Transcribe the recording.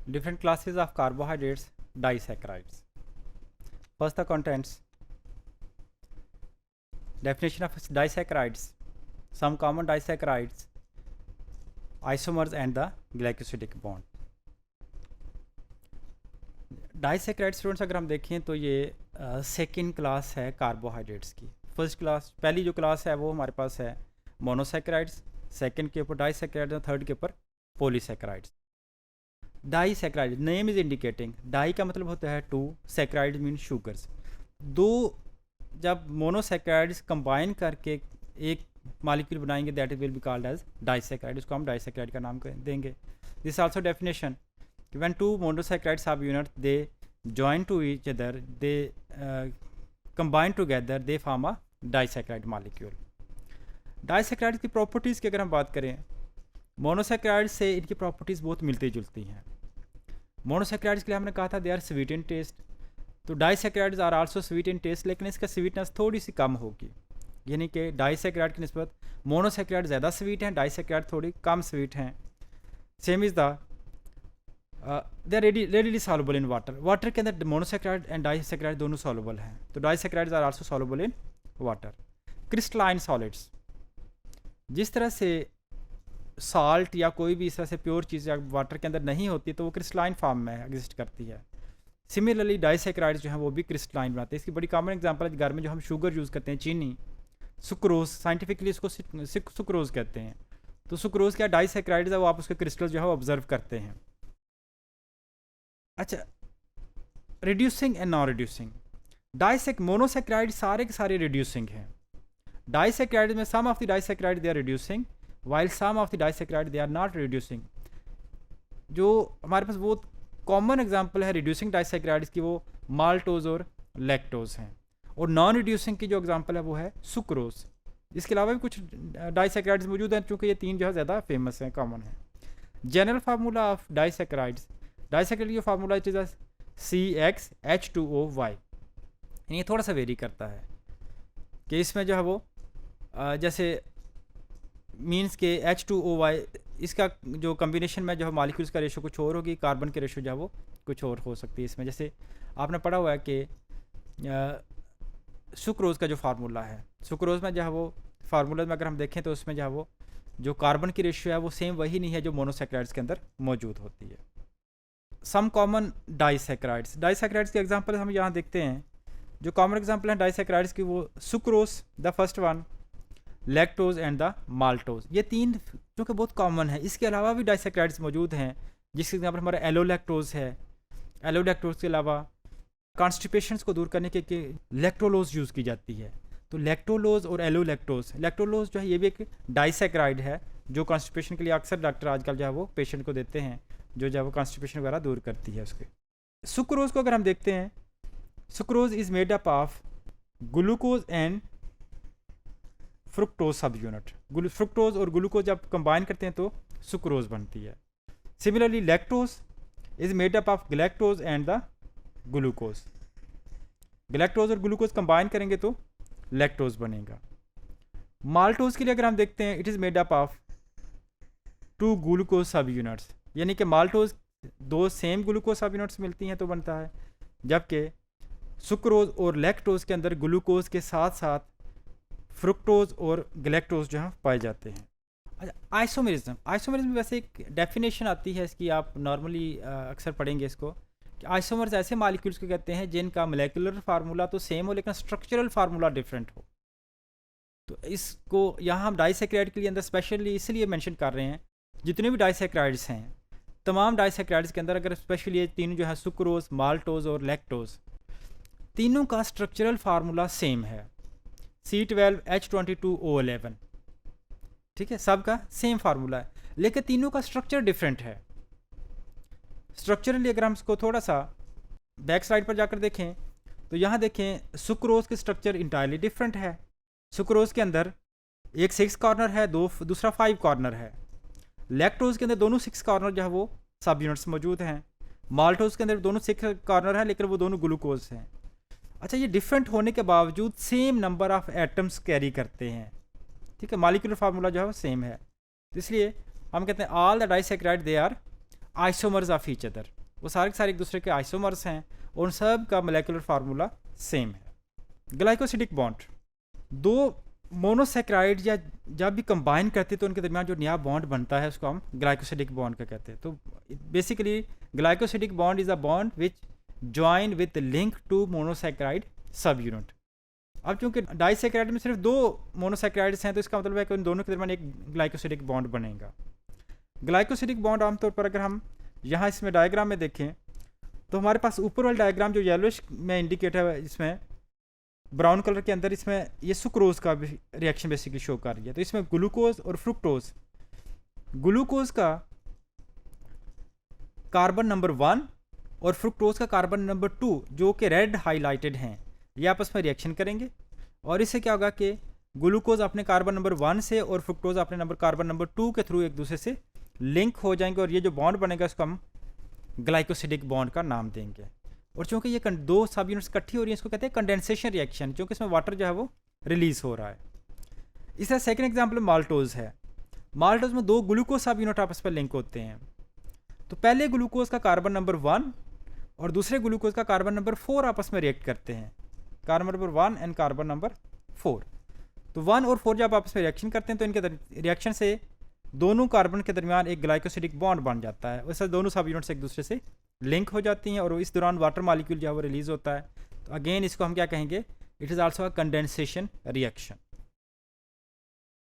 Different classes of carbohydrates, disaccharides. First, the contents. Definition of disaccharides. Some common disaccharides, isomers and the glycosidic bond. Disaccharide students अगर हम देखें तो ये second class है carbohydrates की. First class, पहली जो क्लास है वो हमारे पास है मोनोसैकेराइड्स, सेकंड के ऊपर डाइसैकेराइड्स और थर्ड के ऊपर polysaccharides. Disaccharide name is indicating, di का मतलब होता है टू, सैकेराइड मीन शुगर्स. दो जब मोनोसैकेराइड्स कंबाइन करके एक मॉलिक्यूल बनाएंगे that will be called as disaccharide. इसको हम डाइसैकेराइड का नाम देंगे. This also definition, when two monosaccharides have units, they join to each other, they combine together, they form a disaccharide molecule. Disaccharide की properties की अगर हम बात करें, मोनोसैकेराइड से इनकी प्रॉपर्टीज़ बहुत मिलती जुलती हैं. मोनोसैकेराइड्स के लिए हमने कहा था they are sweet in taste, तो disaccharides are also sweet in taste, लेकिन इसका स्वीटनेस थोड़ी सी कम होगी. यानी कि डाइसैकेराइड की निस्बत मोनोसैकेराइड ज़्यादा स्वीट हैं, डाइसैकेराइड थोड़ी कम स्वीट हैं. Same is the they are readily soluble in water. Water के अंदर मोनोसैकेराइड एंड डाइसैकेराइड दोनों सॉल्युबल हैं, तो disaccharides are also soluble in water. Crystalline solids, जिस तरह से सॉल्ट या कोई भी इस तरह से प्योर चीज़ या वाटर के अंदर नहीं होती तो वो क्रिस्टलाइन फॉर्म में एग्जिस्ट करती है. सिमिलरली डाइसैकेराइड्स जो हैं वो भी क्रिस्टलाइन बनाते हैं. इसकी बड़ी कॉमन एग्जांपल है घर में जो हम शुगर यूज़ करते हैं, चीनी, सुक्रोज, साइंटिफिकली इसको सुक्रोज कहते हैं. तो सुक्रोज क्या डाइसैकेराइड्स है, वो आप उसके क्रिस्टल जो है वो ऑब्जर्व करते हैं. अच्छा, reducing and non reducing. Monosaccharide सारे के सारे रिड्यूसिंग हैं. डाइसैकेराइड में some of the disaccharide they are reducing while some of the disaccharide they are not reducing. जो हमारे पास बहुत कॉमन एग्जांपल है रिड्यूसिंग डाइसैकेराइड्स की, वो माल्टोज और लैक्टोज हैं. और नॉन रिड्यूसिंग की जो एग्जांपल है वो है सुक्रोज. इसके अलावा भी कुछ डाइसैकेराइड्स मौजूद हैं, चूँकि ये तीन जो है ज़्यादा फेमस हैं, कॉमन है. General formula of disaccharides, disaccharide की फार्मूला इट इज़ CxH2OY. ये थोड़ा सा वेरी करता है कि इसमें जो है वो जैसे मीन्स के H2OY, इसका जो कम्बिनेशन में जो है मॉलिक्यूल्स का रेशो कुछ और होगी, कार्बन की रेशो जो है वो कुछ और हो सकती है इसमें. जैसे आपने पढ़ा हुआ है कि सुक्रोज का जो फार्मूला है, सुक्रोज में जो है वो फार्मूला में अगर हम देखें तो उसमें जो है वो जो कार्बन की रेशो है वो सेम वही नहीं है जो मोनोसैकेराइड्स के अंदर मौजूद होती है. सम कॉमन डाइसैकेराइड्स, डाइसैकेराइड्स के एग्जांपल हम यहाँ देखते हैं. जो कॉमन एग्जांपल हैं डाइसैकेराइड्स की वो sucrose the first one, lactose and the maltose, ये तीन जो कि बहुत कॉमन है. इसके अलावा भी डाइसैकेराइड्स मौजूद हैं, जिसके एग्जांपल हमारा एलोलैक्टोज है. एलोलैक्टोज के अलावा कॉन्स्टिपेशन को दूर करने के लैक्टोलोज यूज़ की जाती है. तो लैक्टोलोज और एलोलैक्टोज, लैक्टोलोज जो है ये भी एक डाइसैकेराइड है जो कॉन्स्टिपेशन के लिए अक्सर डॉक्टर आजकल जो है वो पेशेंट को देते हैं, जो है वो कॉन्स्टिपेशन वगैरह दूर करती है उसके. सुक्रोज को अगर हम देखते हैं, sucrose is made up of glucose and fructose सब यूनिट. फ्रुक्टोज और ग्लूकोज जब कंबाइन करते हैं तो सुक्रोज बनती है. Similarly lactose is made up of गलैक्टोज and the glucose. गलैक्टोज और ग्लूकोज कंबाइन करेंगे तो लैक्टोज बनेगा. माल्टोज के लिए अगर हम देखते हैं, it is made up of two glucose sub units, यानी कि माल्टोज दो सेम ग्लूकोज सब यूनिट्स मिलती हैं तो बनता है, जबकि सुक्रोज और लैक्टोज के अंदर ग्लूकोज के साथ साथ फ्रुक्टोज और गलैक्टोज जो हैं पाए जाते हैं. अच्छा, आइसोमेरिज्म, आइसोमेरिज्म वैसे एक डेफिनेशन आती है इसकी, आप नॉर्मली अक्सर पढ़ेंगे इसको, कि आइसोमर्स ऐसे मॉलिक्यूल्स को कहते हैं जिनका मोलेकुलर फार्मूला तो सेम हो लेकिन स्ट्रक्चरल फार्मूला डिफरेंट हो. तो इसको यहाँ हम डाइसैकेराइड के लिए अंदर स्पेशली इसलिए मेंशन कर रहे हैं, जितने भी डाइसैकेराइड्स हैं तमाम डाइसैकेराइड्स के अंदर अगर स्पेशली ये तीनों जो है सुक्रोज, माल्टोज और लैक्टोज, तीनों का स्ट्रक्चरल फार्मूला सेम है, C12H22O11. ठीक है, सबका सेम फार्मूला है, लेकिन तीनों का स्ट्रक्चर डिफरेंट है. स्ट्रक्चरली अगर हम इसको थोड़ा सा बैक साइड पर जाकर देखें तो यहाँ देखें सुक्रोज के स्ट्रक्चर इंटायरली डिफरेंट है. सुक्रोज के अंदर एक 6 कॉर्नर है, दूसरा 5 कॉर्नर है. लैक्टोज के अंदर दोनों 6 कॉर्नर जो है वो सब यूनिट्स मौजूद हैं. माल्टोज के अंदर दोनों 6 कॉर्नर है लेकिन वो दोनों ग्लूकोज हैं. अच्छा, ये डिफरेंट होने के बावजूद same number of atoms carry करते हैं. ठीक है, मॉलिक्यूलर फार्मूला जो है वो सेम है, तो इसलिए हम कहते हैं all the disaccharide they are isomers of each other. वो सारे के सारे एक दूसरे के आइसोमर्स हैं और उन सब का मोलेकुलर फार्मूला सेम है। ग्लाइकोसिडिक बॉन्ड, दो मोनोसेक्राइड या जब भी कंबाइन करते हैं तो उनके दरमियान जो नया बॉन्ड बनता है उसको हम ग्लाइकोसिडिक बॉन्ड का कहते हैं। तो basically glycosidic bond is a bond which join with link two monosaccharide sub unit. अब चूंकि डाइसेक्राइड में सिर्फ दो मोनोसेक्राइड्स हैं तो इसका मतलब है कि उन दोनों के दरमियान एक ग्लाइकोसिडिक बॉन्ड बनेगा। ग्लाइकोसिडिक बॉन्ड आमतौर पर अगर हम यहाँ इसमें डायग्राम में देखें तो हमारे पास ऊपर वाला डायग्राम जो येलोइश में इंडिकेट है, इसमें ब्राउन कलर के अंदर इसमें ये सुक्रोज का भी रिएक्शन बेसिकली शो कर रही है। तो इसमें ग्लूकोज और फ्रुक्टोज, ग्लूकोज का कार्बन नंबर 1 और फ्रुक्टोज का कार्बन नंबर 2 जो कि रेड हाईलाइटेड हैं, ये आपस में रिएक्शन करेंगे और इससे क्या होगा कि ग्लूकोज अपने कार्बन नंबर 1 से और फ्रुक्टोज अपने कार्बन नंबर 2 के थ्रू एक दूसरे से लिंक हो जाएंगे और ये जो बॉन्ड बनेगा उसको हम ग्लाइकोसिडिक बॉन्ड का नाम देंगे। और चूंकि ये दो सब यूनिट्स इकट्ठी हो रही हैं इसको कहते हैं कंडेंसेशन रिएक्शन, क्योंकि इसमें वाटर जो है वो रिलीज हो रहा है। इसका सेकंड एग्जांपल माल्टोज है। माल्टोज में दो ग्लूकोज सब यूनिट आपस में लिंक होते हैं। तो पहले ग्लूकोज का कार्बन नंबर 1 और दूसरे ग्लूकोज का कार्बन नंबर 4 आपस में रिएक्ट करते हैं, carbon number 1 and carbon number 4। तो 1 और 4 जब आपस में रिएक्शन करते हैं तो इनके रिएक्शन से दोनों कार्बन के दरमियान एक ग्लाइकोसिडिक बॉन्ड बन जाता है। वैसे दोनों सब यूनिट्स एक दूसरे से लिंक हो जाती हैं और इस दौरान वाटर मॉलिक्यूल जो है वो रिलीज होता है। तो अगेन इसको हम क्या कहेंगे, it is also a condensation reaction.